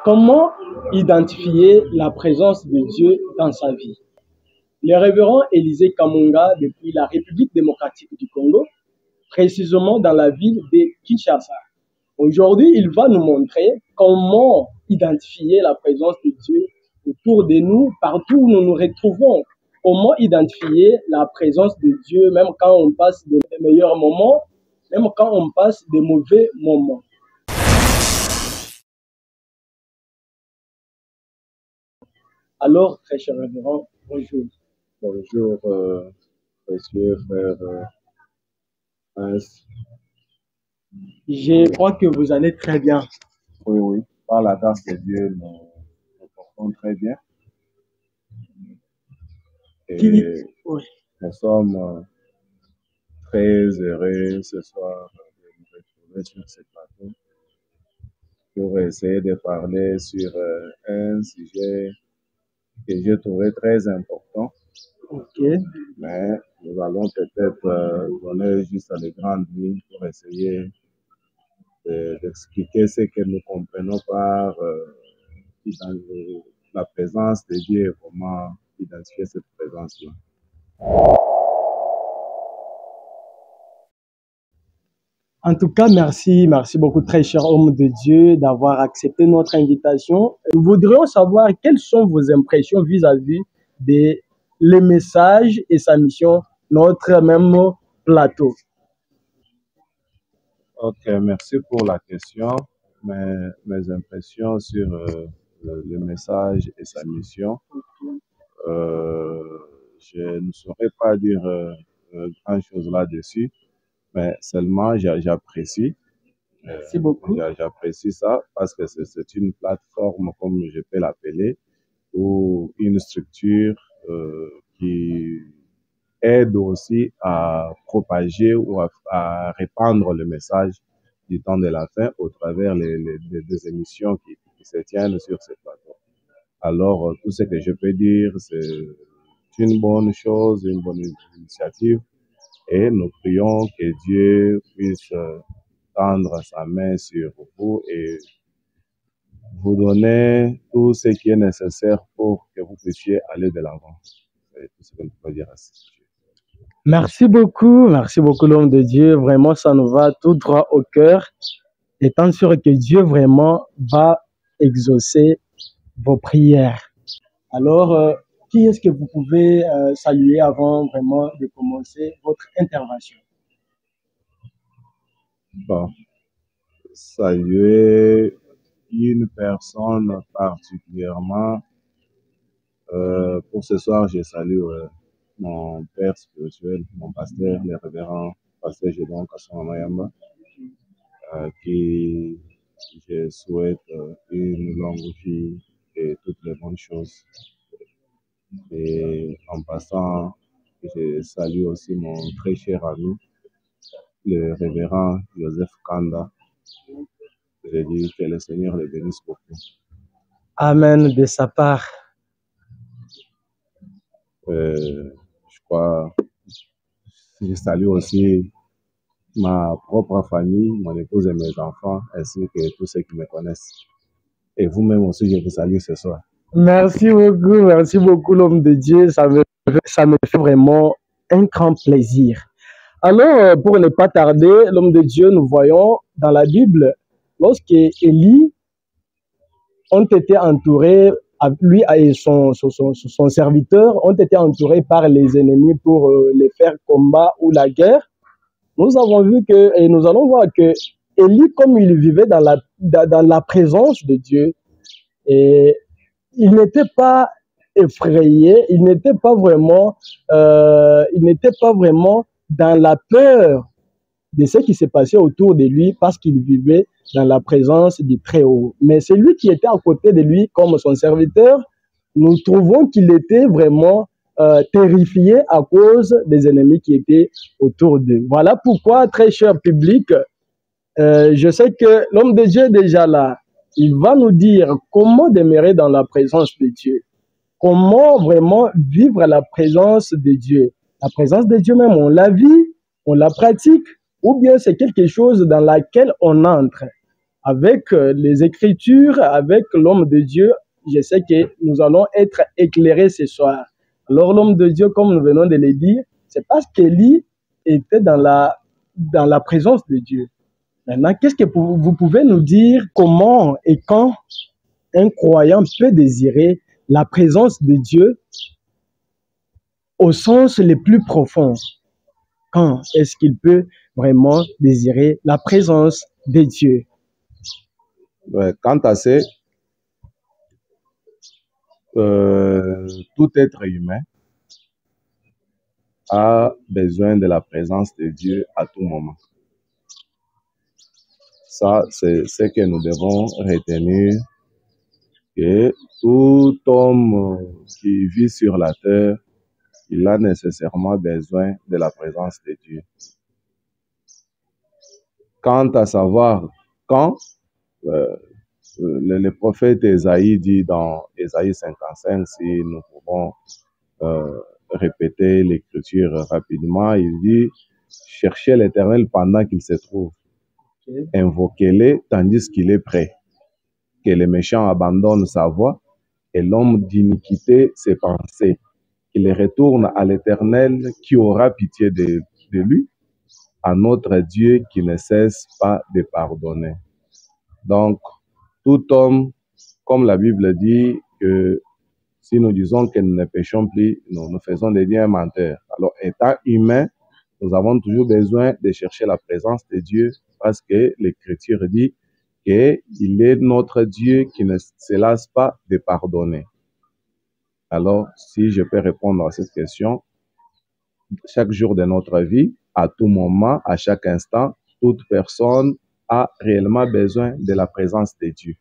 Comment identifier la présence de Dieu dans sa vie? Le révérend Élisée Kamunga, depuis la République démocratique du Congo, précisément dans la ville de Kinshasa. Aujourd'hui, il va nous montrer comment identifier la présence de Dieu autour de nous, partout où nous nous retrouvons. Comment identifier la présence de Dieu, même quand on passe des meilleurs moments, même quand on passe des mauvais moments. Alors, très cher révérend, bonjour. Bonjour, précieux frère Prince. Je crois que vous allez très bien. Oui, par la grâce de Dieu, nous portons très bien. Et oui. Nous sommes très heureux ce soir de nous retrouver sur ce plateau pour essayer de parler sur un sujet que j'ai trouvé très important. Ok. Mais nous allons peut-être donner juste les grandes lignes pour essayer d'expliquer ce que nous comprenons par la présence de Dieu et comment identifier cette présence-là. En tout cas, merci beaucoup, très cher homme de Dieu, d'avoir accepté notre invitation. Nous voudrions savoir quelles sont vos impressions vis-à-vis des les messages et sa mission, notre même plateau. Ok, merci pour la question. Mes impressions sur le message et sa mission, je ne saurais pas dire grand-chose là-dessus, mais seulement j'apprécie. Merci beaucoup. J'apprécie ça parce que c'est une plateforme, comme je peux l'appeler, ou une structure qui aide aussi à propager ou à répandre le message du temps de la fin au travers des émissions qui se tiennent sur ce plateau. Alors, tout ce que je peux dire, c'est une bonne chose, une bonne initiative, et nous prions que Dieu puisse tendre sa main sur vous et vous donner tout ce qui est nécessaire pour que vous puissiez aller de l'avant. C'est tout ce que je peux dire à ce sujet. Merci beaucoup l'homme de Dieu. Vraiment, ça nous va tout droit au cœur, étant sûr que Dieu vraiment va exaucer vos prières. Alors, qui est-ce que vous pouvez saluer avant vraiment de commencer votre intervention? Bon, saluer une personne particulièrement. Pour ce soir, je salue mon père spirituel, mon pasteur, le révérend pasteur Gédéon Kasson Mayamba, qui je souhaite une longue vie et toutes les bonnes choses. Et en passant, je salue aussi mon très cher ami, le révérend Joseph Kanda. Je dis que le Seigneur le bénisse beaucoup. Amen de sa part. Je crois, je salue aussi ma propre famille, mon épouse et mes enfants, ainsi que tous ceux qui me connaissent. Et vous-même aussi, je vous salue ce soir. Merci beaucoup l'homme de Dieu, ça me fait vraiment un grand plaisir. Alors, pour ne pas tarder, l'homme de Dieu, nous voyons dans la Bible, lorsque Élie ont été entourés, lui et son serviteur ont été entourés par les ennemis pour les faire combat ou la guerre. Nous avons vu que, et nous allons voir que Élie, comme il vivait dans la présence de Dieu, et il n'était pas effrayé, il n'était pas vraiment dans la peur de ce qui s'est passé autour de lui parce qu'il vivait dans la présence du Très-Haut. Mais celui qui était à côté de lui comme son serviteur, nous trouvons qu'il était vraiment terrifié à cause des ennemis qui étaient autour d'eux. Voilà pourquoi, très cher public, je sais que l'homme de Dieu est déjà là. Il va nous dire comment demeurer dans la présence de Dieu. Comment vraiment vivre la présence de Dieu. La présence de Dieu même, on la vit, on la pratique, ou bien c'est quelque chose dans laquelle on entre. avec les Écritures, avec l'homme de Dieu, je sais que nous allons être éclairés ce soir. Alors l'homme de Dieu, comme nous venons de le dire, c'est parce qu'Élie était dans la présence de Dieu. Maintenant, qu'est-ce que vous pouvez nous dire comment et quand un croyant peut désirer la présence de Dieu au sens le plus profond? Quand est-ce qu'il peut vraiment désirer la présence de Dieu? Ouais, quant à ça, tout être humain a besoin de la présence de Dieu à tout moment. Ça, c'est ce que nous devons retenir, que tout homme qui vit sur la terre, il a nécessairement besoin de la présence de Dieu. Quant à savoir quand, le prophète Ésaïe dit dans Ésaïe 55, si nous pouvons répéter l'écriture rapidement, il dit « Cherchez l'Éternel pendant qu'il se trouve, invoquez-le tandis qu'il est prêt, que le méchant abandonne sa voie et l'homme d'iniquité ses pensées, qu'il retourne à l'Éternel qui aura pitié de lui, à notre Dieu qui ne cesse pas de pardonner. » Donc, tout homme, comme la Bible dit, que si nous disons que nous ne péchons plus, nous faisons des dieux menteurs. Alors, étant humain, nous avons toujours besoin de chercher la présence de Dieu parce que l'Écriture dit qu'il est notre Dieu qui ne se lasse pas de pardonner. Alors, si je peux répondre à cette question, chaque jour de notre vie, à tout moment, à chaque instant, toute personne a réellement besoin de la présence de Dieu.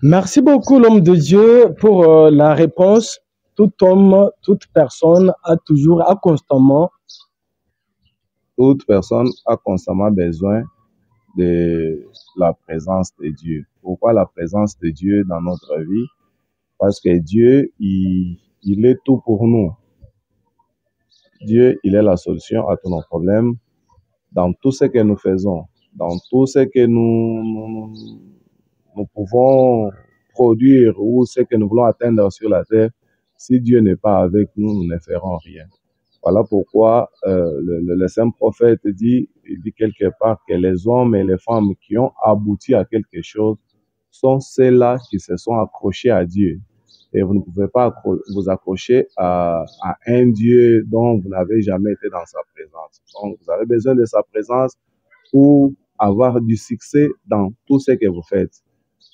Merci beaucoup, l'homme de Dieu, pour la réponse. Tout homme, toute personne a constamment. Toute personne a constamment besoin de la présence de Dieu. Pourquoi la présence de Dieu dans notre vie? Parce que Dieu, il est tout pour nous. Dieu, il est la solution à tous nos problèmes dans tout ce que nous faisons, dans tout ce que nous pouvons produire ou ce que nous voulons atteindre sur la terre. Si Dieu n'est pas avec nous, nous ne ferons rien. Voilà pourquoi le saint prophète il dit quelque part que les hommes et les femmes qui ont abouti à quelque chose sont ceux-là qui se sont accrochés à Dieu. Et vous ne pouvez pas vous accrocher à un Dieu dont vous n'avez jamais été dans sa présence. Donc, vous avez besoin de sa présence pour avoir du succès dans tout ce que vous faites.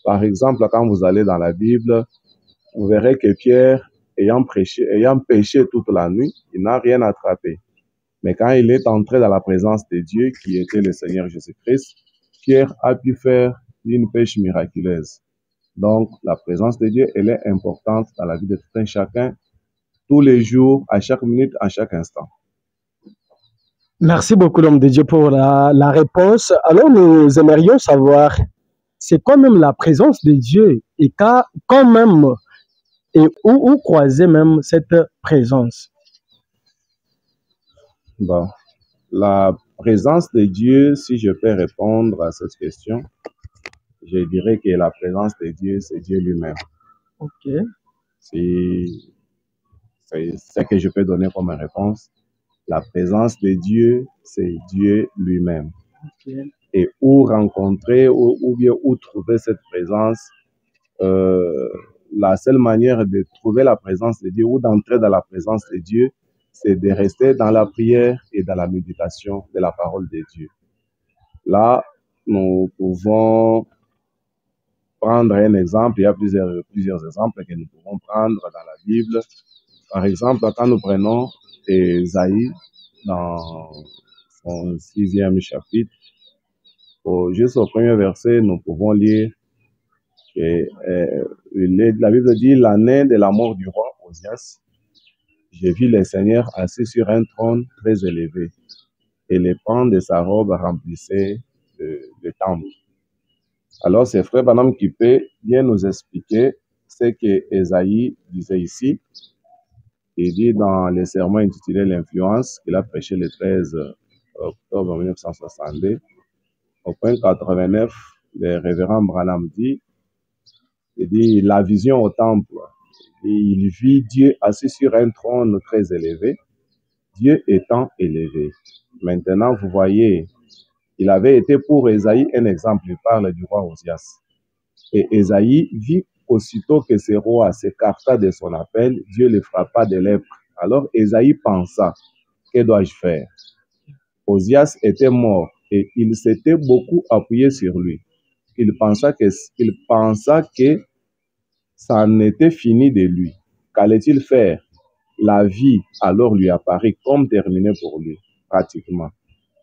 Par exemple, quand vous allez dans la Bible, vous verrez que Pierre, ayant péché toute la nuit, il n'a rien attrapé. Mais quand il est entré dans la présence de Dieu, qui était le Seigneur Jésus-Christ, Pierre a pu faire une pêche miraculeuse. Donc, la présence de Dieu, elle est importante dans la vie de tout un chacun, tous les jours, à chaque minute, à chaque instant. Merci beaucoup, l'homme de Dieu, pour la réponse. Alors, nous aimerions savoir, c'est quand même la présence de Dieu et quand même, et où croiser même cette présence? Bon, la présence de Dieu, si je peux répondre à cette question, je dirais que la présence de Dieu, c'est Dieu lui-même. Ok. C'est ce que je peux donner comme réponse. La présence de Dieu, c'est Dieu lui-même. Ok. Et où rencontrer ou bien où trouver cette présence, la seule manière de trouver la présence de Dieu ou d'entrer dans la présence de Dieu, c'est de rester dans la prière et dans la méditation de la parole de Dieu. Là, nous pouvons prendre un exemple. Il y a plusieurs exemples que nous pouvons prendre dans la Bible. Par exemple, quand nous prenons Ésaïe dans son 6e chapitre, juste au premier verset, nous pouvons lire que la Bible dit « L'année de la mort du roi Osias, j'ai vu le Seigneur assis sur un trône très élevé, et les pans de sa robe remplissaient le temple. » Alors, c'est Frère Branham qui peut bien nous expliquer ce que Ésaïe disait ici. Il dit dans les sermons intitulés L'influence, qu'il a prêché le 13 octobre 1962, au point 89, le révérend Branham dit, il dit la vision au temple. Et il vit Dieu assis sur un trône très élevé, Dieu étant élevé. Maintenant, vous voyez, il avait été pour Ésaïe un exemple, il parle du roi Osias. Et Ésaïe vit aussitôt que ce roi s'écarta de son appel, Dieu le frappa de lèpre. Alors Ésaïe pensa, que dois-je faire? Osias était mort et il s'était beaucoup appuyé sur lui. Il pensa que ça en était fini de lui. Qu'allait-il faire? La vie alors lui apparut comme terminée pour lui, pratiquement.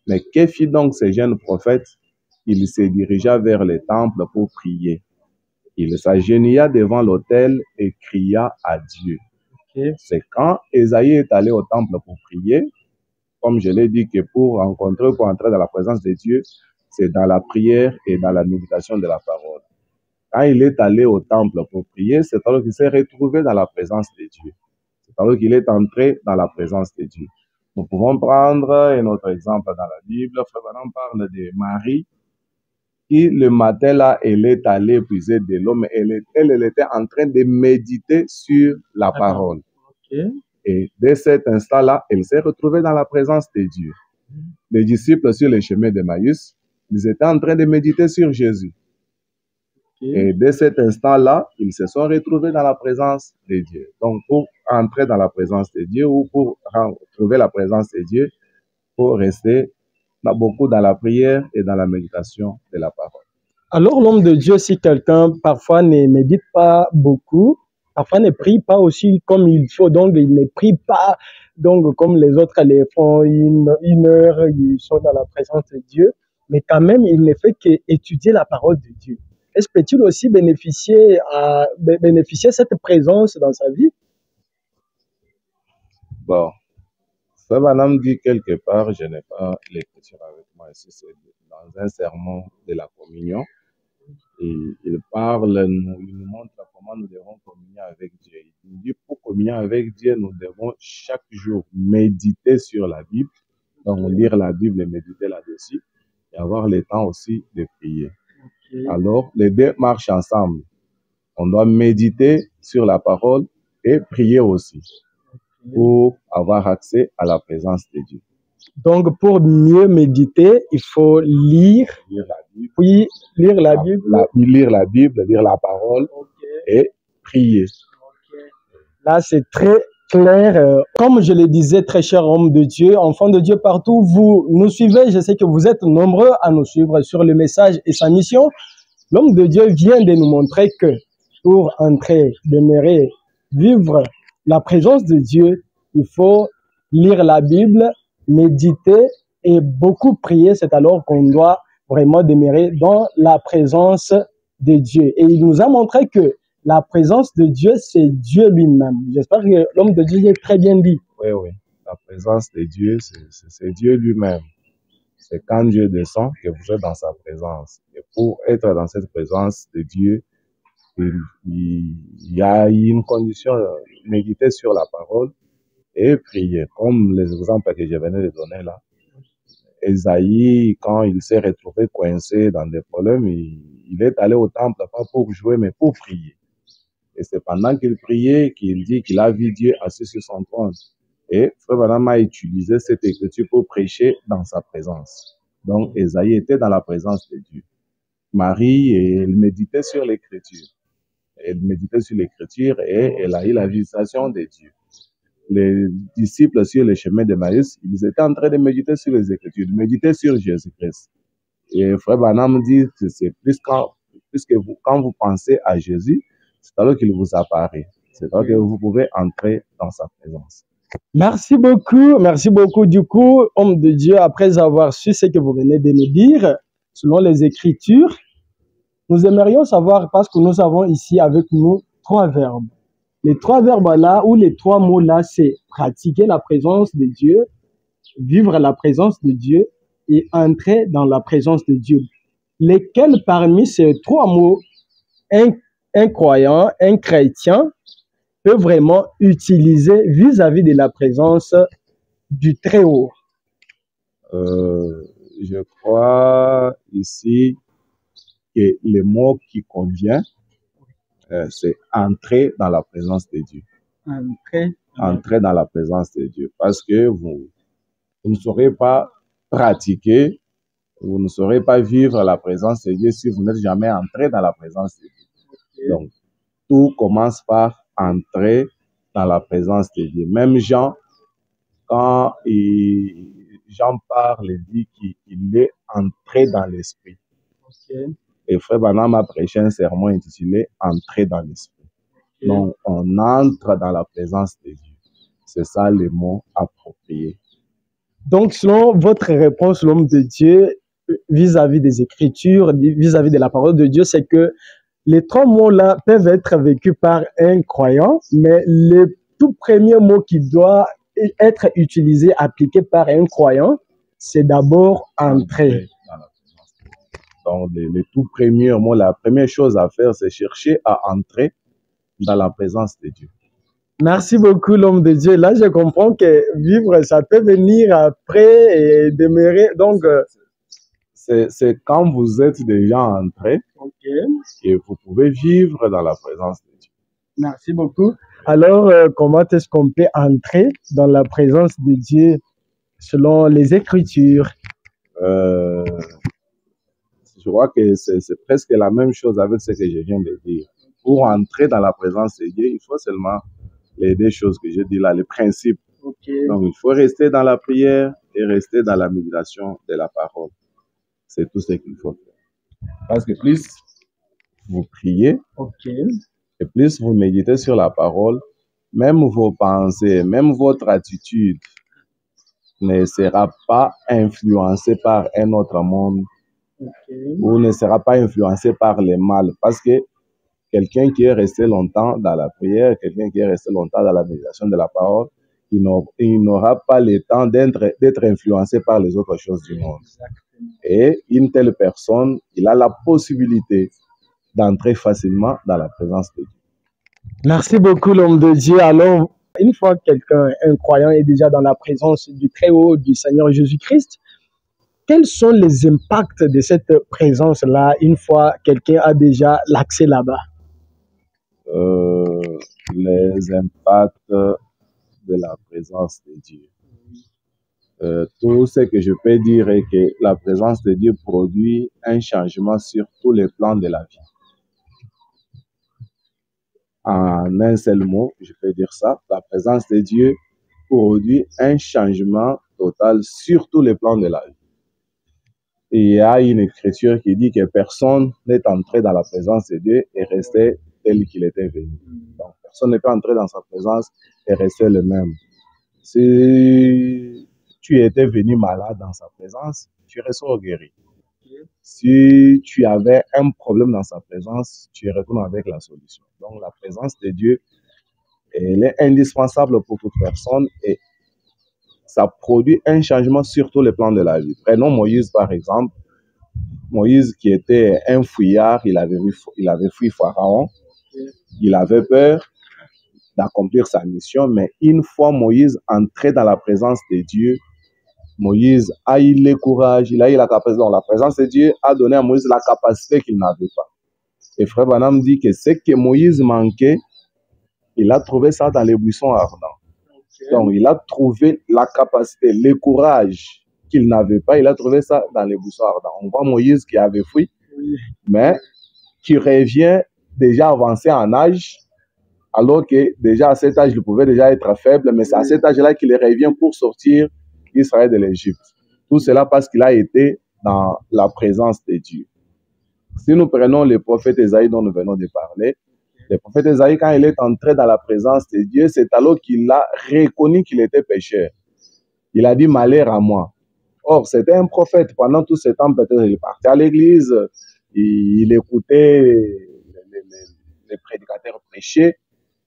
Mais que fit donc ce jeune prophète? Il se dirigea vers le temple pour prier. Il s'agenouilla devant l'autel et cria à Dieu. Ok. C'est quand Ésaïe est allé au temple pour prier, comme je l'ai dit, que pour entrer dans la présence de Dieu, c'est dans la prière et dans la méditation de la parole. Quand il est allé au temple pour prier, c'est alors qu'il s'est retrouvé dans la présence de Dieu. C'est alors qu'il est entré dans la présence de Dieu. Nous pouvons prendre un autre exemple dans la Bible. Frère Branham parle de Marie, qui le matin là, elle est allée puiser de l'eau, mais elle était en train de méditer sur la parole. Ok. Et dès cet instant-là, elle s'est retrouvée dans la présence de Dieu. Les disciples sur le chemin d'Emmaüs, ils étaient en train de méditer sur Jésus. Et dès cet instant-là, ils se sont retrouvés dans la présence de Dieu. Donc, pour entrer dans la présence de Dieu ou pour trouver la présence de Dieu, il faut rester beaucoup dans la prière et dans la méditation de la parole. Alors, l'homme de Dieu, si quelqu'un parfois ne médite pas beaucoup, parfois ne prie pas aussi comme il faut, donc il ne prie pas donc comme les autres les font une heure, ils sont dans la présence de Dieu, mais quand même, il ne fait qu'étudier la parole de Dieu. Est-ce que peut-il aussi bénéficier de cette présence dans sa vie? Bon, Frère Branham dit quelque part, je n'ai pas l'écriture avec moi ici, c'est dans un sermon de la communion. Et il parle, il nous montre comment nous devons communier avec Dieu. Il nous dit pour communier avec Dieu, nous devons chaque jour méditer sur la Bible, donc lire la Bible et méditer là-dessus, et avoir le temps aussi de prier. Okay. Alors, les deux marchent ensemble. On doit méditer sur la parole et prier aussi pour avoir accès à la présence de Dieu. Donc, pour mieux méditer, il faut lire la Bible, puis lire la Bible, lire la parole et prier. Là, c'est très clair. Comme je le disais, très cher homme de Dieu, enfant de Dieu partout, vous nous suivez. Je sais que vous êtes nombreux à nous suivre sur le message et sa mission. L'homme de Dieu vient de nous montrer que pour entrer, demeurer, vivre la présence de Dieu, il faut lire la Bible, méditer et beaucoup prier. C'est alors qu'on doit vraiment demeurer dans la présence de Dieu. Et il nous a montré que la présence de Dieu, c'est Dieu lui-même. J'espère que l'homme de Dieu est très bien dit. Oui, oui. La présence de Dieu, c'est Dieu lui-même. C'est quand Dieu descend que vous êtes dans sa présence. Et pour être dans cette présence de Dieu, il y a une condition, méditer sur la parole et prier. Comme les exemples que je venais de donner là. Esaïe, quand il s'est retrouvé coincé dans des problèmes, il est allé au temple, pas pour jouer, mais pour prier. Et c'est pendant qu'il priait qu'il dit qu'il a vu Dieu assis sur son trône. Et Frère Branham a utilisé cette écriture pour prêcher dans sa présence. Donc, Esaïe était dans la présence de Dieu. Marie, elle méditait sur l'écriture. Elle méditait sur l'écriture et elle a eu la visitation de Dieu. Les disciples sur le chemin d'Emmaüs, ils étaient en train de méditer sur les Écritures, de méditer sur Jésus-Christ. Et Frère Branham dit que c'est quand vous pensez à Jésus, c'est alors qu'il vous apparaît. C'est alors que vous pouvez entrer dans sa présence. Merci beaucoup. Du coup, homme de Dieu, après avoir su ce que vous venez de nous dire, selon les Écritures, nous aimerions savoir, parce que nous avons ici avec nous 3 verbes. Les 3 verbes-là, ou les 3 mots-là, c'est pratiquer la présence de Dieu, vivre la présence de Dieu et entrer dans la présence de Dieu. Lesquels parmi ces 3 mots, un croyant, un chrétien, peut vraiment utiliser vis-à-vis de la présence du Très-Haut? Je crois ici, que le mot qui convient, c'est entrer dans la présence de Dieu. Entrer dans la présence de Dieu. Parce que vous ne saurez pas pratiquer, vous ne saurez pas vivre la présence de Dieu si vous n'êtes jamais entré dans la présence de Dieu. Donc, tout commence par entrer dans la présence de Dieu. Même Jean, quand Jean parle, il dit qu'il est entré dans l'esprit. Et Frère Branham a prêché un sermon intitulé Entrer dans l'esprit. Donc, on entre dans la présence de Dieu. C'est ça le mot approprié. Donc, selon votre réponse, l'homme de Dieu, vis-à-vis des Écritures, vis-à-vis de la parole de Dieu, c'est que les trois mots-là peuvent être vécus par un croyant, mais le tout premier mot qui doit être utilisé, appliqué par un croyant, c'est d'abord entrer. Donc, le tout premier mot, la première chose à faire, c'est chercher à entrer dans la présence de Dieu. Merci beaucoup, l'homme de Dieu. Là, je comprends que vivre, ça peut venir après et demeurer. Donc, c'est quand vous êtes déjà entré et vous pouvez vivre dans la présence de Dieu. Merci beaucoup. Alors, comment est-ce qu'on peut entrer dans la présence de Dieu selon les Écritures? Je crois que c'est presque la même chose avec ce que je viens de dire. Pour entrer dans la présence de Dieu, il faut seulement les deux choses que je dis là, les principes. Donc, il faut rester dans la prière et rester dans la méditation de la parole. C'est tout ce qu'il faut faire. Parce que plus vous priez, et plus vous méditez sur la parole, même vos pensées, même votre attitude ne sera pas influencée par un autre monde ou ne sera pas influencée par le mal. Parce que quelqu'un qui est resté longtemps dans la prière, quelqu'un qui est resté longtemps dans la méditation de la parole, il n'aura pas le temps d'être influencé par les autres choses du monde. Et une telle personne, il a la possibilité d'entrer facilement dans la présence de Dieu. Merci beaucoup, l'homme de Dieu. Alors, une fois un croyant est déjà dans la présence du Très-Haut, du Seigneur Jésus-Christ, quels sont les impacts de cette présence-là une fois quelqu'un a déjà l'accès là-bas? Les impacts de la présence de Dieu. Tout ce que je peux dire est que la présence de Dieu produit un changement sur tous les plans de la vie. En un seul mot, je peux dire ça, la présence de Dieu produit un changement total sur tous les plans de la vie. Et il y a une écriture qui dit que personne n'est entré dans la présence de Dieu et resté tel qu'il était venu. Donc, personne n'est pas entré dans sa présence et resté le même. Si tu étais venu malade dans sa présence, tu ressors guéri. Si tu avais un problème dans sa présence, tu retournes avec la solution. Donc, la présence de Dieu, elle est indispensable pour toute personne et ça produit un changement sur tous les plans de la vie. Prenons Moïse, par exemple. Moïse, qui était un fouillard, il avait fui Pharaon. Il avait peur d'accomplir sa mission, mais une fois Moïse entré dans la présence de Dieu, Moïse a eu le courage, il a eu la capacité. Donc, la présence de Dieu a donné à Moïse la capacité qu'il n'avait pas. Et Frère Branham dit que ce que Moïse manquait, il a trouvé ça dans les buissons ardents. Donc, il a trouvé la capacité, le courage qu'il n'avait pas, il a trouvé ça dans les buissons ardents. On voit Moïse qui avait fui, mais qui revient déjà avancé en âge, alors que déjà à cet âge, il pouvait déjà être faible, mais c'est à cet âge-là qu'il revient pour sortir Israël de l'Égypte. Tout cela parce qu'il a été dans la présence de Dieu. Si nous prenons le prophète Ésaïe dont nous venons de parler, le prophète Ésaïe, quand il est entré dans la présence de Dieu, c'est alors qu'il a reconnu qu'il était pécheur. Il a dit « malheur à moi ». Or, c'était un prophète. Pendant tout ce temps, peut-être il partait à l'église, il écoutait les prédicateurs prêcher,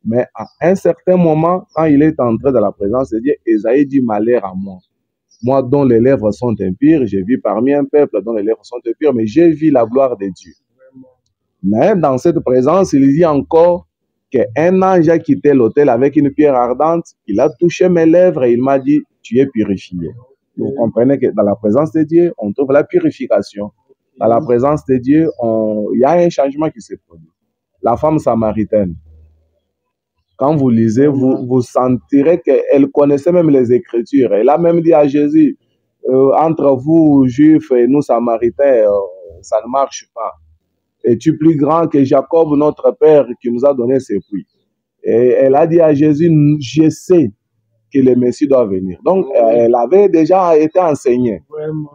mais à un certain moment, quand il est entré dans la présence de Dieu, Ésaïe dit « malheur à moi ». Moi dont les lèvres sont impures, j'ai vu parmi un peuple dont les lèvres sont impures, mais j'ai vu la gloire de Dieu. Mais dans cette présence, il dit encore qu'un ange a quitté l'autel avec une pierre ardente, il a touché mes lèvres et il m'a dit, tu es purifié. Vous comprenez que dans la présence de Dieu, on trouve la purification. Dans la présence de Dieu, il y a un changement qui s'est produit. La femme samaritaine, quand vous lisez, vous sentirez qu'elle connaissait même les Écritures. Elle a même dit à Jésus, entre vous, Juifs, et nous, Samaritains, ça ne marche pas. Es-tu plus grand que Jacob, notre père, qui nous a donné ses fruits? Et elle a dit à Jésus, je sais que le Messie doit venir. Donc, elle avait déjà été enseignée. Vraiment.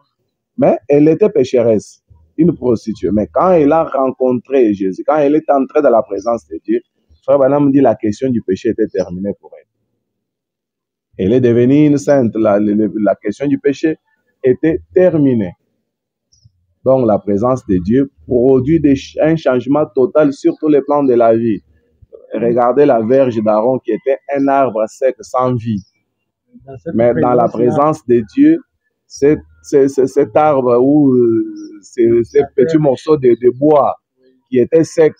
Mais elle était pécheresse, une prostituée. Mais quand elle a rencontré Jésus, quand elle est entrée dans la présence de Dieu, Frère Branham dit la question du péché était terminée pour elle. Elle est devenue une sainte. La question du péché était terminée. Donc, la présence de Dieu produit un changement total sur tous les plans de la vie. Regardez la verge d'Aaron qui était un arbre sec sans vie. Mais dans la présence de Dieu, cet arbre ou ces petits morceaux de bois qui étaient secs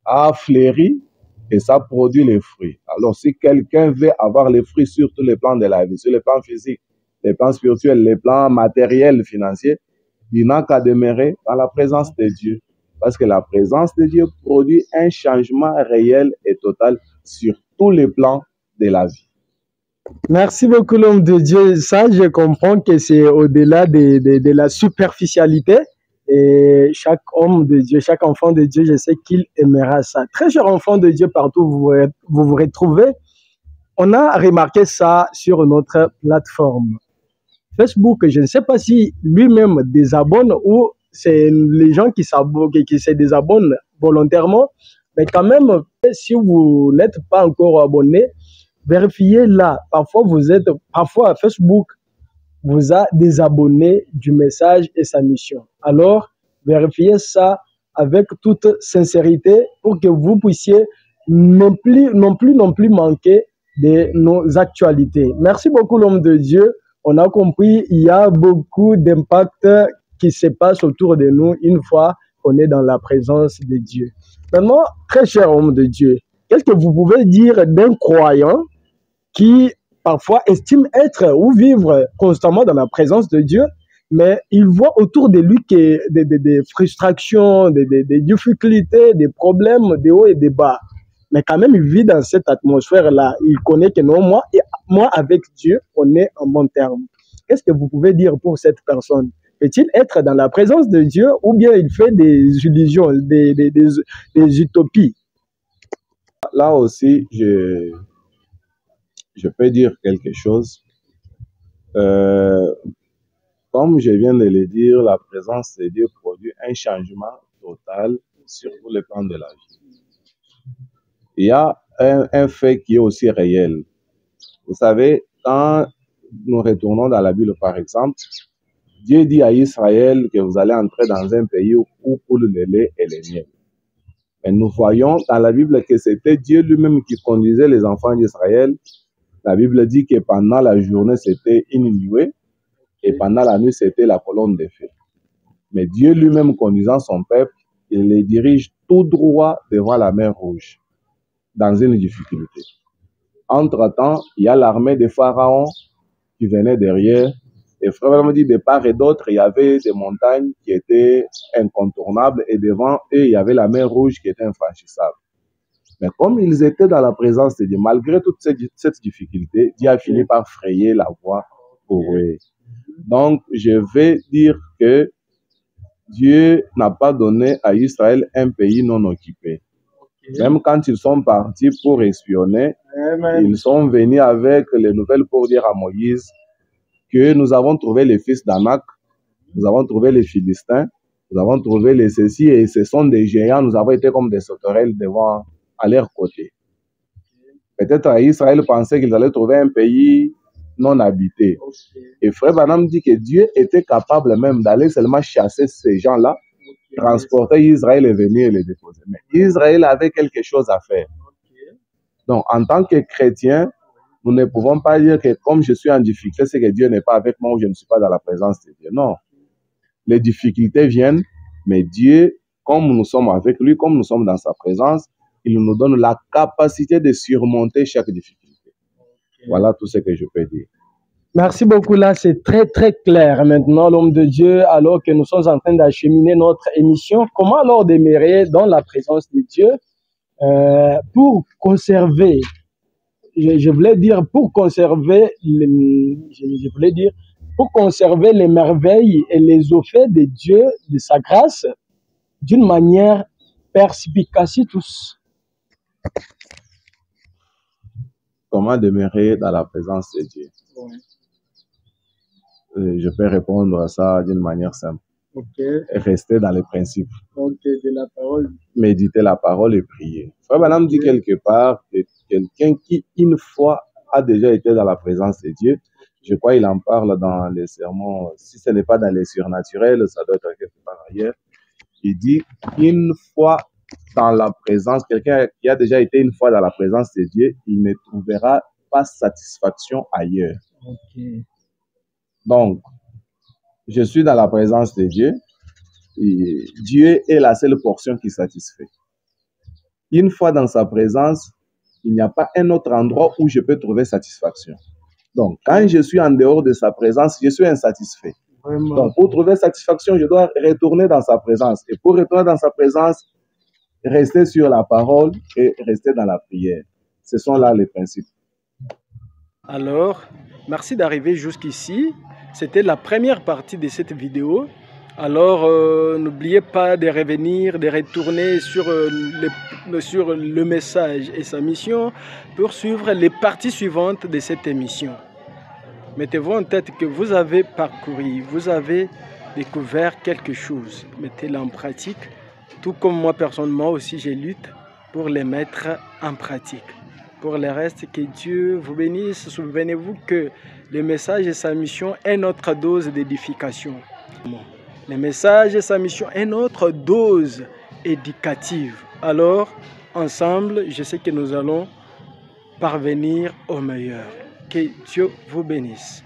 a fleuri et ça produit les fruits. Alors, si quelqu'un veut avoir les fruits sur tous les plans de la vie, sur les plans physiques, les plans spirituels, les plans matériels, financiers, il n'a qu'à demeurer dans la présence de Dieu. Parce que la présence de Dieu produit un changement réel et total sur tous les plans de la vie. Merci beaucoup, l'homme de Dieu. Ça, je comprends que c'est au-delà de la superficialité. Et chaque homme de Dieu, chaque enfant de Dieu, je sais qu'il aimera ça. Très cher enfant de Dieu, partout où vous vous retrouvez, on a remarqué ça sur notre plateforme Facebook. Je ne sais pas si lui-même désabonne ou c'est les gens qui se désabonnent volontairement. Mais quand même, si vous n'êtes pas encore abonné, vérifiez là. Parfois Facebook vous a désabonné du message et sa mission. Alors, vérifiez ça avec toute sincérité pour que vous puissiez non plus manquer de nos actualités. Merci beaucoup, l'homme de Dieu. On a compris, il y a beaucoup d'impact qui se passe autour de nous une fois qu'on est dans la présence de Dieu. Maintenant, très cher homme de Dieu, qu'est-ce que vous pouvez dire d'un croyant qui parfois estime être ou vivre constamment dans la présence de Dieu, mais il voit autour de lui des frustrations, des difficultés, des problèmes, des hauts et des bas. Mais quand même, il vit dans cette atmosphère-là. Il connaît que non, moi, avec Dieu, on est en bon terme. Qu'est-ce que vous pouvez dire pour cette personne? Peut-il être dans la présence de Dieu ou bien il fait des illusions, des utopies? Là aussi, je peux dire quelque chose. Comme je viens de le dire, la présence de Dieu produit un changement total sur tous les plans de la vie. Il y a un fait qui est aussi réel. Vous savez, quand nous retournons dans la Bible, par exemple, Dieu dit à Israël que vous allez entrer dans un pays où coule le lait et le miel. Et nous voyons dans la Bible que c'était Dieu lui-même qui conduisait les enfants d'Israël. La Bible dit que pendant la journée, c'était une nuée et pendant la nuit, c'était la colonne de feu. Mais Dieu lui-même conduisant son peuple, il les dirige tout droit devant la mer Rouge, dans une difficulté. Entre-temps, il y a l'armée de Pharaon qui venait derrière. Et frère me dit, de part et d'autre, il y avait des montagnes qui étaient incontournables et devant eux, il y avait la mer Rouge qui était infranchissable. Mais comme ils étaient dans la présence de Dieu, malgré toute cette difficulté, Dieu a fini par frayer la voie pour eux. Donc, je vais dire que Dieu n'a pas donné à Israël un pays non occupé. Même quand ils sont partis pour espionner, ils sont venus avec les nouvelles pour dire à Moïse que nous avons trouvé les fils d'Anak, nous avons trouvé les Philistins, nous avons trouvé les ceci et ce sont des géants, nous avons été comme des sauterelles devant à leur côté. Peut-être Israël pensait qu'ils allaient trouver un pays non habité. Et Frère Branham dit que Dieu était capable même d'aller seulement chasser ces gens-là, transporter Israël et venir et les déposer. Mais Israël avait quelque chose à faire. Donc, en tant que chrétien, nous ne pouvons pas dire que comme je suis en difficulté, c'est que Dieu n'est pas avec moi ou je ne suis pas dans la présence de Dieu. Non. Les difficultés viennent, mais Dieu, comme nous sommes avec lui, comme nous sommes dans sa présence, il nous donne la capacité de surmonter chaque difficulté. Voilà tout ce que je peux dire. Merci beaucoup. Là, c'est très, très clair maintenant, l'homme de Dieu, alors que nous sommes en train d'acheminer notre émission. Comment alors demeurer dans la présence de Dieu pour conserver, je voulais dire, pour conserver, je voulais dire, pour conserver les merveilles et les effets de Dieu, de sa grâce, d'une manière perspicacitus. Comment demeurer dans la présence de Dieu? Ouais. Je peux répondre à ça d'une manière simple. Okay. Rester dans les principes. Okay, de la parole. Méditer la parole et prier. Frère Branham dit quelque part que quelqu'un qui, une fois, a déjà été dans la présence de Dieu, je crois qu'il en parle dans les sermons, si ce n'est pas dans les surnaturels, ça doit être quelque part ailleurs. Il dit une fois dans la présence, quelqu'un qui a déjà été une fois dans la présence de Dieu, il ne trouvera pas satisfaction ailleurs. Okay. Donc, je suis dans la présence de Dieu. Et Dieu est la seule portion qui satisfait. Une fois dans sa présence, il n'y a pas un autre endroit où je peux trouver satisfaction. Donc, quand je suis en dehors de sa présence, je suis insatisfait. Vraiment. Donc, pour trouver satisfaction, je dois retourner dans sa présence. Et pour retourner dans sa présence, rester sur la parole et rester dans la prière. Ce sont là les principes. Alors, merci d'arriver jusqu'ici. C'était la première partie de cette vidéo. Alors, n'oubliez pas de revenir, de retourner sur le message et sa mission pour suivre les parties suivantes de cette émission. Mettez-vous en tête que vous avez parcouru, vous avez découvert quelque chose. Mettez-le en pratique. Tout comme moi, personnellement aussi, je lutte pour les mettre en pratique. Pour le reste, que Dieu vous bénisse. Souvenez-vous que le message et sa mission est notre dose d'édification. Le message et sa mission est notre dose éducative. Alors, ensemble, je sais que nous allons parvenir au meilleur. Que Dieu vous bénisse.